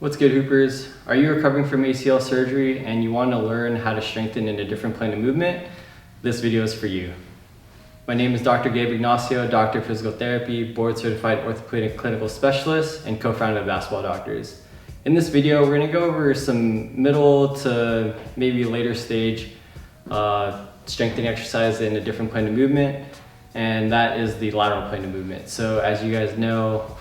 What's good, Hoopers? Are you recovering from ACL surgery and you want to learn how to strengthen in a different plane of movement? This video is for you. My name is Dr. Gabe Ignacio, Doctor of Physical Therapy, Board Certified Orthopedic Clinical Specialist, and co-founder of Basketball Doctors. In this video, we're going to go over some middle to maybe later stage strengthening exercise in a different plane of movement, and that is the lateral plane of movement. So as you guys know,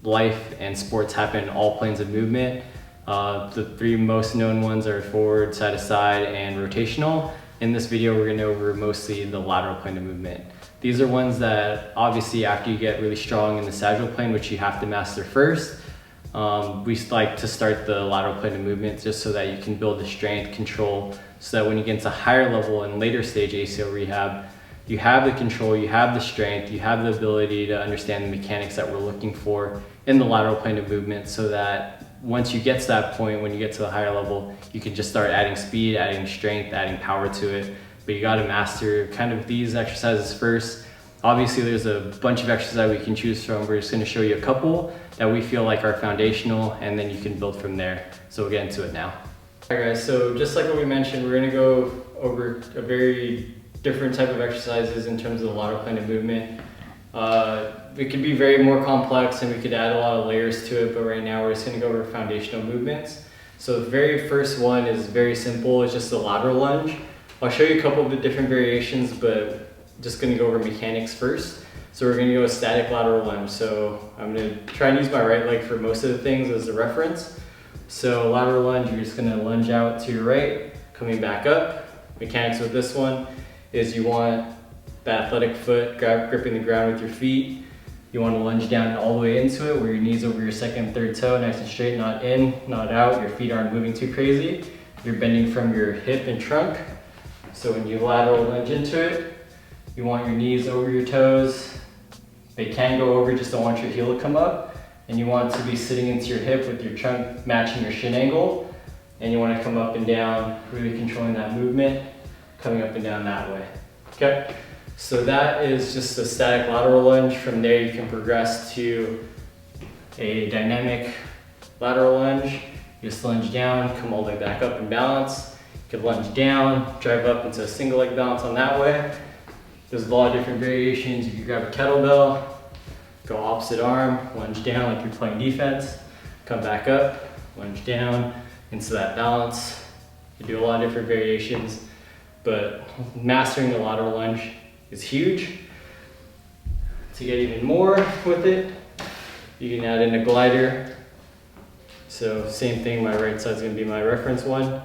life and sports happen in all planes of movement. The three most known ones are forward, side to side, and rotational. In this video, we're going to go over mostly the lateral plane of movement. These are ones that obviously after you get really strong in the sagittal plane, which you have to master first, we like to start the lateral plane of movement just so that you can build the strength, control, so that when you get into higher level and later stage ACL rehab, you have the control, you have the strength, you have the ability to understand the mechanics that we're looking for in the lateral plane of movement, so that once you get to that point, when you get to the higher level, you can just start adding speed, adding strength, adding power to it. But you got to master kind of these exercises first. Obviously, there's a bunch of exercises we can choose from. We're just going to show you a couple that we feel like are foundational, and then you can build from there. So we'll get into it now. All right, guys, so just like what we mentioned, we're going to go over a very different type of exercises in terms of the lateral plane of movement. It could be very more complex and we could add a lot of layers to it, but right now we're just going to go over foundational movements. So the very first one is very simple. It's just the lateral lunge. I'll show you a couple of the different variations, but just going to go over mechanics first. So we're going to go with static lateral lunge. So I'm going to try and use my right leg for most of the things as a reference. So lateral lunge, you're just going to lunge out to your right, coming back up. Mechanics with this one is you want the athletic foot gripping the ground with your feet. You want to lunge down all the way into it where your knees over your second and third toe, nice and straight, not in, not out. Your feet aren't moving too crazy. You're bending from your hip and trunk. So when you lateral lunge into it, you want your knees over your toes. They can go over, just don't want your heel to come up. And you want to be sitting into your hip with your trunk matching your shin angle. And you want to come up and down, really controlling that movement, coming up and down that way. Okay? So that is just a static lateral lunge. From there you can progress to a dynamic lateral lunge. You just lunge down, come all the way back up and balance. You can lunge down, drive up into a single leg balance on that way. There's a lot of different variations. You can grab a kettlebell, go opposite arm, lunge down like you're playing defense, come back up, lunge down into that balance. You do a lot of different variations, but mastering the lateral lunge is huge. To get even more with it, you can add in a glider. So same thing, my right side is going to be my reference one,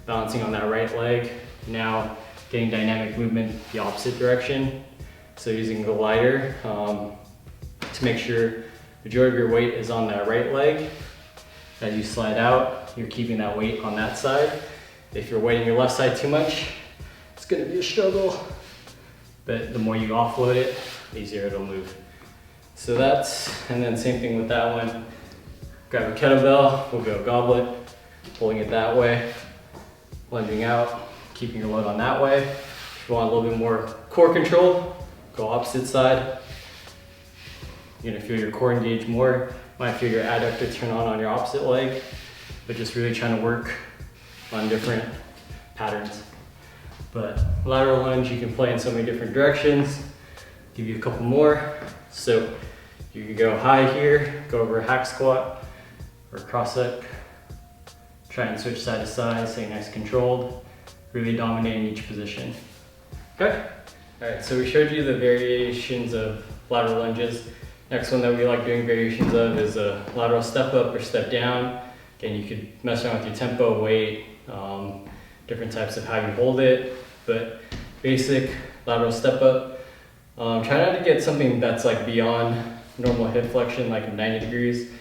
balancing on that right leg. Now getting dynamic movement the opposite direction. So using a glider to make sure the majority of your weight is on that right leg. As you slide out, you're keeping that weight on that side. If you're weighting your left side too much, it's going to be a struggle. But the more you offload it, the easier it'll move. So and then same thing with that one. Grab a kettlebell, we'll go goblet, pulling it that way, lunging out, keeping your load on that way. If you want a little bit more core control, go opposite side. You're gonna feel your core engage more. You might feel your adductor turn on your opposite leg, but just really trying to work on different patterns. But lateral lunge, you can play in so many different directions. Give you a couple more. So you can go high here, go over a hack squat or cross up. Try and switch side to side, stay nice and controlled, really dominating each position. Okay? All right, so we showed you the variations of lateral lunges. Next one that we like doing variations of is a lateral step up or step down. Again, you could mess around with your tempo, weight, different types of how you hold it, but basic lateral step up. Try not to get something that's like beyond normal hip flexion, like 90 degrees.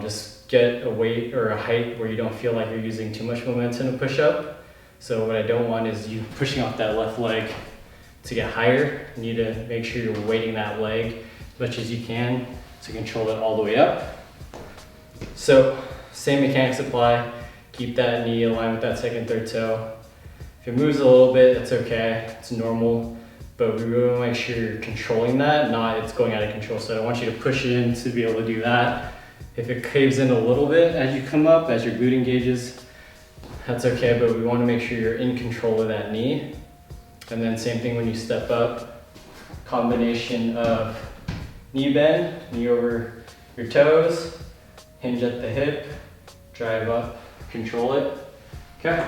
Just get a weight or a height where you don't feel like you're using too much momentum to push up. So what I don't want is you pushing off that left leg to get higher. You need to make sure you're weighting that leg as much as you can to control it all the way up. So same mechanics apply. Keep that knee aligned with that second, third toe. If it moves a little bit, that's okay, it's normal, but we really want to make sure you're controlling that, not it's going out of control. So I want you to push in to be able to do that. If it caves in a little bit as you come up, as your glute engages, that's okay, but we want to make sure you're in control of that knee. And then same thing when you step up, combination of knee bend, knee over your toes, hinge at the hip, drive up, control it. Okay.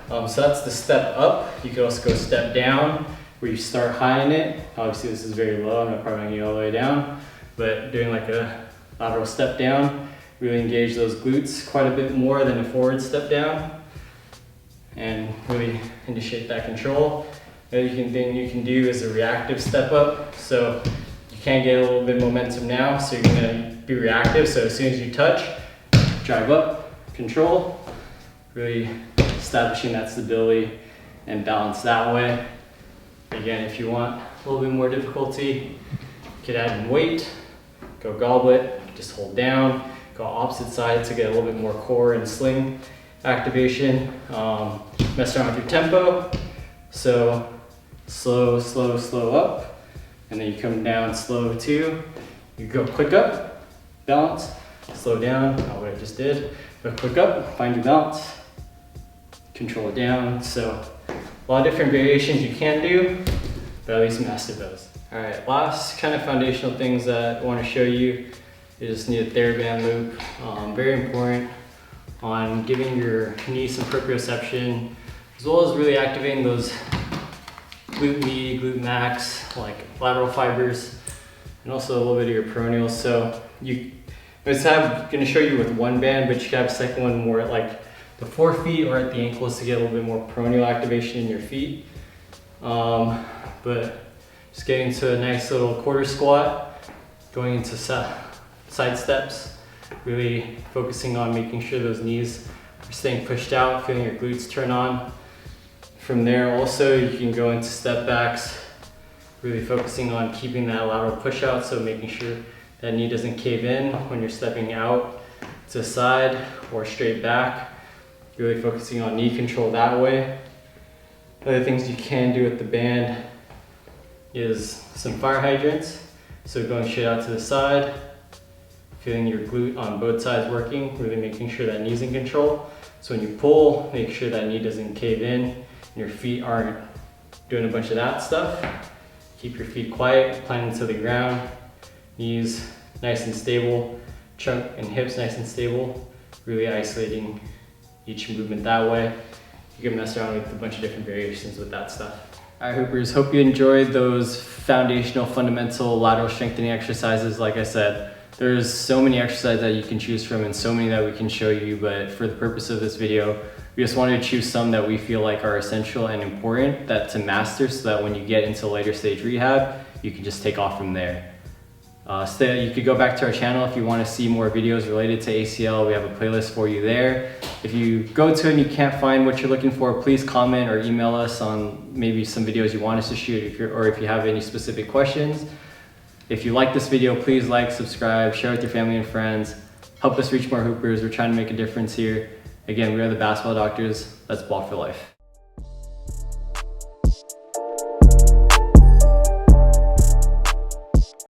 So that's the step up. You could also go step down, where you start high in it. Obviously this is very low, I'm not probably gonna get all the way down, but doing like a lateral step down, really engage those glutes quite a bit more than a forward step down, and really initiate that control. The other thing you can do is a reactive step up. So you can get a little bit of momentum now, so you're gonna be reactive. So as soon as you touch, drive up, control, really establishing that stability and balance that way. Again, if you want a little bit more difficulty, you could add in weight, go goblet, just hold down, go opposite side to get a little bit more core and sling activation. Mess around with your tempo. So slow, slow, slow up, and then you come down slow too. You go quick up, balance, slow down, not what I just did, but quick up, find your balance, control it down. So a lot of different variations you can do, but at least master those. All right, last kind of foundational things that I want to show you. You just need a TheraBand loop. Very important on giving your knee some proprioception, as well as really activating those glute med, glute max, like lateral fibers, and also a little bit of your peroneals. So I'm gonna show you with one band, but you can have a second one more at like the forefeet or at the ankles to get a little bit more peroneal activation in your feet. But just getting to a nice little quarter squat, going into side steps, really focusing on making sure those knees are staying pushed out, feeling your glutes turn on. From there also, you can go into step backs, really focusing on keeping that lateral push out, so making sure that knee doesn't cave in when you're stepping out to the side or straight back. Really focusing on knee control that way. Other things you can do with the band is some fire hydrants. So going straight out to the side, feeling your glute on both sides working, really making sure that knee's in control. So when you pull, make sure that knee doesn't cave in and your feet aren't doing a bunch of that stuff. Keep your feet quiet, planted to the ground, knees nice and stable, trunk and hips nice and stable, really isolating each movement that way. You can mess around with a bunch of different variations with that stuff. All right, Hoopers, hope you enjoyed those foundational, fundamental lateral strengthening exercises. Like I said, there's so many exercises that you can choose from and so many that we can show you, but for the purpose of this video, we just wanted to choose some that we feel like are essential and important to master, so that when you get into later stage rehab, you can just take off from there. You could go back to our channel if you want to see more videos related to ACL. We have a playlist for you there. If you go to it and you can't find what you're looking for, please comment or email us on maybe some videos you want us to shoot, or if you have any specific questions. If you like this video, please like, subscribe, share with your family and friends. Help us reach more Hoopers. We're trying to make a difference here. Again, we are the basketball doctors. Let's ball for life.